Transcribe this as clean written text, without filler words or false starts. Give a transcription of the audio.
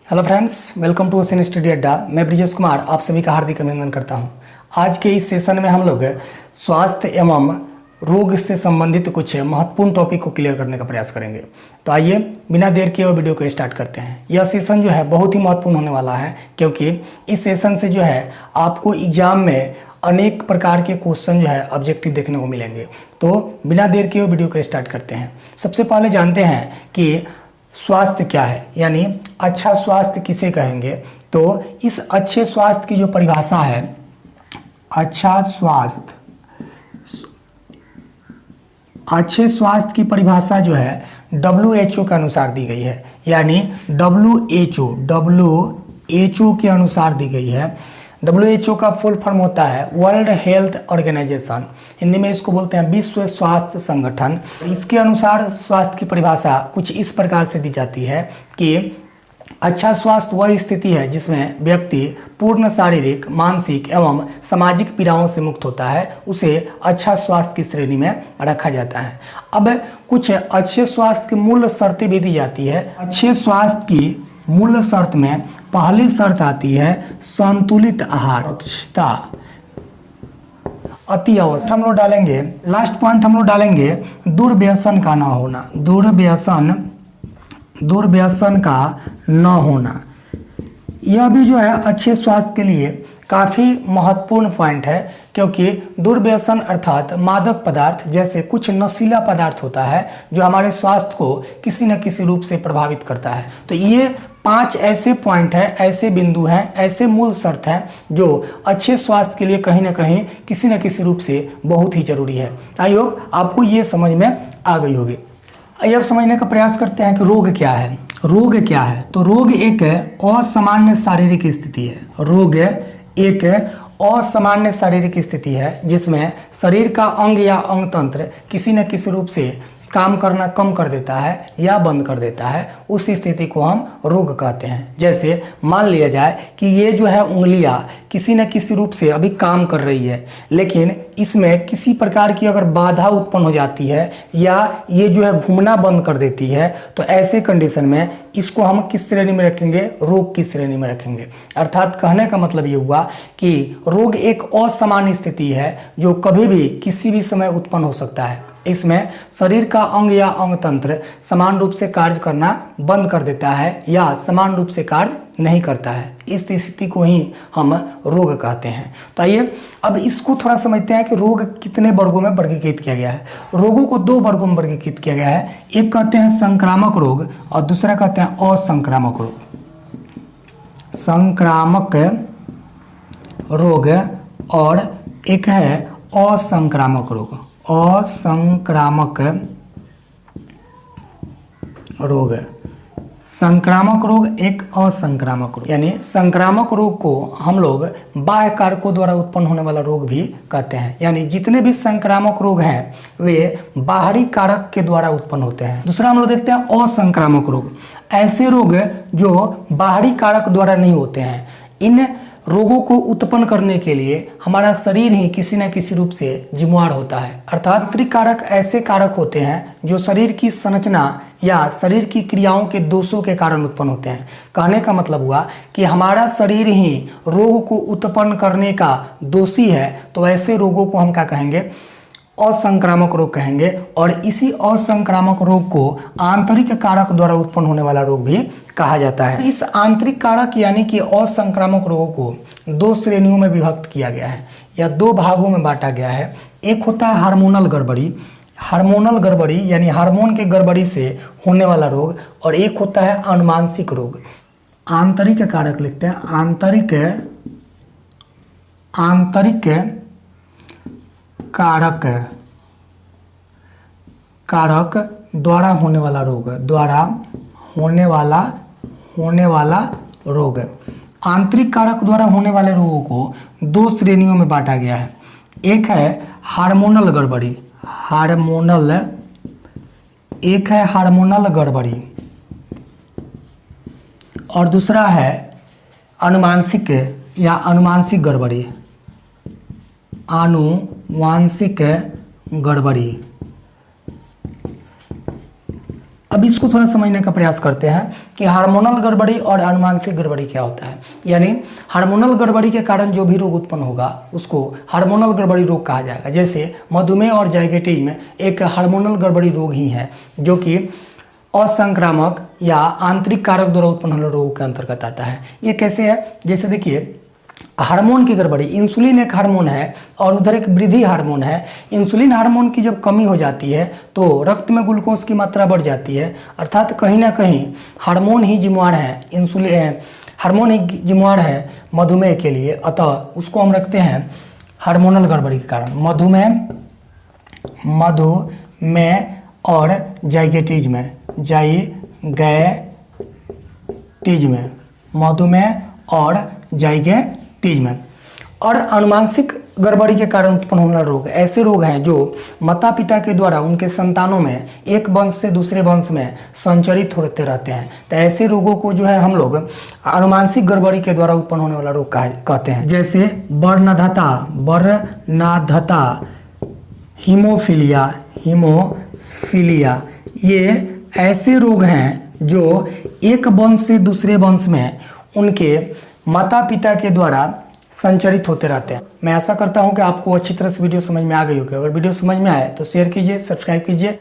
Hello friends, welcome to Ocean Study Adda. मैं ब्रिजेश कुमार आप सभी का हार्दिक अभिनंदन करता हूं। आज के इस सेशन में हम लोग स्वास्थ्य एवं रोग से संबंधित कुछ महत्वपूर्ण टॉपिक को क्लियर करने का प्रयास करेंगे। तो आइए बिना देर किए हुए वीडियो को स्टार्ट करते हैं। यह सेशन जो है बहुत ही महत्वपूर्ण होने वाला है, क्योंकि इस सेशन से जो है आपको एग्जाम में अनेक प्रकार के क्वेश्चन जो है ऑब्जेक्टिव देखने को मिलेंगे। तो बिना देर किए हुए वीडियो को स्टार्ट करते हैं। सबसे पहले जानते हैं कि स्वास्थ्य क्या है, यानी अच्छा स्वास्थ्य किसे कहेंगे। तो इस अच्छे स्वास्थ्य की जो परिभाषा है, अच्छा स्वास्थ्य, अच्छे स्वास्थ्य की परिभाषा जो है WHO के अनुसार दी गई है, यानी WHO के अनुसार दी गई है। WHO का फुल फॉर्म होता है वर्ल्ड हेल्थ ऑर्गेनाइजेशन, हिंदी में इसको बोलते हैं विश्व स्वास्थ्य संगठन। इसके अनुसार स्वास्थ्य की परिभाषा कुछ इस प्रकार से दी जाती है कि अच्छा स्वास्थ्य वह स्थिति है जिसमें व्यक्ति पूर्ण शारीरिक, मानसिक एवं सामाजिक पीड़ाओं से मुक्त होता है, उसे अच्छा स्वास्थ्य की श्रेणी में रखा जाता है। अब कुछ अच्छे स्वास्थ्य की मूल शर्तें भी दी जाती है। अच्छे स्वास्थ्य की मूल शर्त में पहली शर्त आती है संतुलित आहार, अति आवश्यक। हम लोग डालेंगे लास्ट पॉइंट, हम लोग डालेंगे दुर्व्यसन का ना होना, दुर्व्यसन का न होना। यह भी जो है अच्छे स्वास्थ्य के लिए काफ़ी महत्वपूर्ण पॉइंट है, क्योंकि दुर्व्यसन अर्थात मादक पदार्थ जैसे कुछ नशीला पदार्थ होता है जो हमारे स्वास्थ्य को किसी न किसी रूप से प्रभावित करता है। तो ये 5 ऐसे पॉइंट है, ऐसे बिंदु हैं, ऐसे मूल शर्त हैं जो अच्छे स्वास्थ्य के लिए कहीं ना कहीं किसी न किसी रूप से बहुत ही जरूरी है। आई होप आपको ये समझ में आ गई होगी। आइए अब समझने का प्रयास करते हैं कि रोग क्या है। रोग क्या है? तो रोग एक असामान्य शारीरिक स्थिति है। रोग एक असामान्य शारीरिक स्थिति है जिसमें शरीर का अंग या अंग तंत्र किसी न किसी रूप से काम करना कम कर देता है या बंद कर देता है। उस स्थिति को हम रोग कहते हैं। जैसे मान लिया जाए कि ये जो है उंगलियां किसी न किसी रूप से अभी काम कर रही है, लेकिन इसमें किसी प्रकार की अगर बाधा उत्पन्न हो जाती है या ये जो है घूमना बंद कर देती है, तो ऐसे कंडीशन में इसको हम किस श्रेणी में रखेंगे? रोग की श्रेणी में रखेंगे। अर्थात कहने का मतलब ये हुआ कि रोग एक असामान्य स्थिति है जो कभी भी किसी भी समय उत्पन्न हो सकता है। इसमें शरीर का अंग या अंग तंत्र समान रूप से कार्य करना बंद कर देता है या समान रूप से कार्य नहीं करता है। इस स्थिति को ही हम रोग कहते हैं। तो आइए अब इसको थोड़ा समझते हैं कि रोग कितने वर्गों में वर्गीकृत किया गया है। रोगों को 2 वर्गों में वर्गीकृत किया गया है। एक कहते हैं संक्रामक रोग और दूसरा कहते हैं असंक्रामक रोग। संक्रामक रोग और एक है असंक्रामक रोग। असंक्रामक रोग, संक्रामक रोग एक असंक्रामक रोग, यानी संक्रामक रोग को हम लोग बाह्य कारकों द्वारा उत्पन्न होने वाला रोग भी कहते हैं। यानी जितने भी संक्रामक रोग हैं वे बाहरी कारक के द्वारा उत्पन्न होते हैं। दूसरा हम लोग देखते हैं असंक्रामक रोग, ऐसे रोग जो बाहरी कारक द्वारा नहीं होते हैं। इन रोगों को उत्पन्न करने के लिए हमारा शरीर ही किसी न किसी रूप से जिम्मेवार होता है। अर्थात आंतरिक कारक ऐसे कारक होते हैं जो शरीर की संरचना या शरीर की क्रियाओं के दोषों के कारण उत्पन्न होते हैं। कहने का मतलब हुआ कि हमारा शरीर ही रोग को उत्पन्न करने का दोषी है, तो ऐसे रोगों को हम क्या कहेंगे? असंक्रामक रोग कहेंगे। और इसी असंक्रामक रोग को आंतरिक कारक द्वारा उत्पन्न होने वाला रोग भी कहा जाता है। इस आंतरिक कारक यानी कि असंक्रामक रोगों को 2 श्रेणियों में विभक्त किया गया है या 2 भागों में बांटा गया है। एक होता है हार्मोनल गड़बड़ी, हार्मोनल गड़बड़ी यानी हार्मोन के गड़बड़ी से होने वाला रोग, और एक होता है अनुमानसिक रोग। आंतरिक कारक लिखते हैं, आंतरिक कारक द्वारा होने वाला रोग, द्वारा होने वाला रोग। आंतरिक कारक द्वारा होने वाले रोगों को 2 श्रेणियों में बांटा गया है। एक है हार्मोनल गड़बड़ी, एक है हार्मोनल गड़बड़ी, और दूसरा है अनुमानसिक या अनुमानसिक गड़बड़ी, आनुवांशिक गड़बड़ी। अब इसको थोड़ा समझने का प्रयास करते हैं कि हार्मोनल गड़बड़ी और आनुवांशिक गड़बड़ी क्या होता है। यानी हार्मोनल गड़बड़ी के कारण जो भी रोग उत्पन्न होगा उसको हार्मोनल गड़बड़ी रोग कहा जाएगा। जैसे मधुमेह और डायबिटीज में एक हार्मोनल गड़बड़ी रोग ही है जो कि असंक्रामक या आंतरिक कारक द्वारा उत्पन्न होने रोगों के अंतर्गत आता है। ये कैसे है, जैसे देखिए हार्मोन की गड़बड़ी, इंसुलिन एक हार्मोन है और उधर एक वृद्धि हार्मोन है। इंसुलिन हार्मोन की जब कमी हो जाती है तो रक्त में ग्लूकोज की मात्रा बढ़ जाती है, अर्थात कहीं ना कहीं हार्मोन ही जिम्मेवार है, इंसुलिन हार्मोन ही जिम्मेवार है मधुमेह के लिए। अतः उसको हम रखते हैं हार्मोनल गड़बड़ी के कारण। मधुमेह और डायबिटीज में, मधुमेह और डायबिटीज में। और आनुवांशिक गड़बड़ी के कारण उत्पन्न होने वाले रोग ऐसे रोग हैं जो माता पिता के द्वारा उनके संतानों में एक वंश से दूसरे वंश में संचरित होते रहते हैं। तो ऐसे रोगों को जो है हम लोग आनुवांशिक गड़बड़ी के द्वारा उत्पन्न होने वाला रोग कहते हैं। जैसे वर्णनाधता, हीमोफीलिया, ये ऐसे रोग हैं जो एक वंश से दूसरे वंश में उनके माता पिता के द्वारा संचरित होते रहते हैं। मैं आशा करता हूं कि आपको अच्छी तरह से वीडियो समझ में आ गई होगी। अगर वीडियो समझ में आए तो शेयर कीजिए, सब्सक्राइब कीजिए।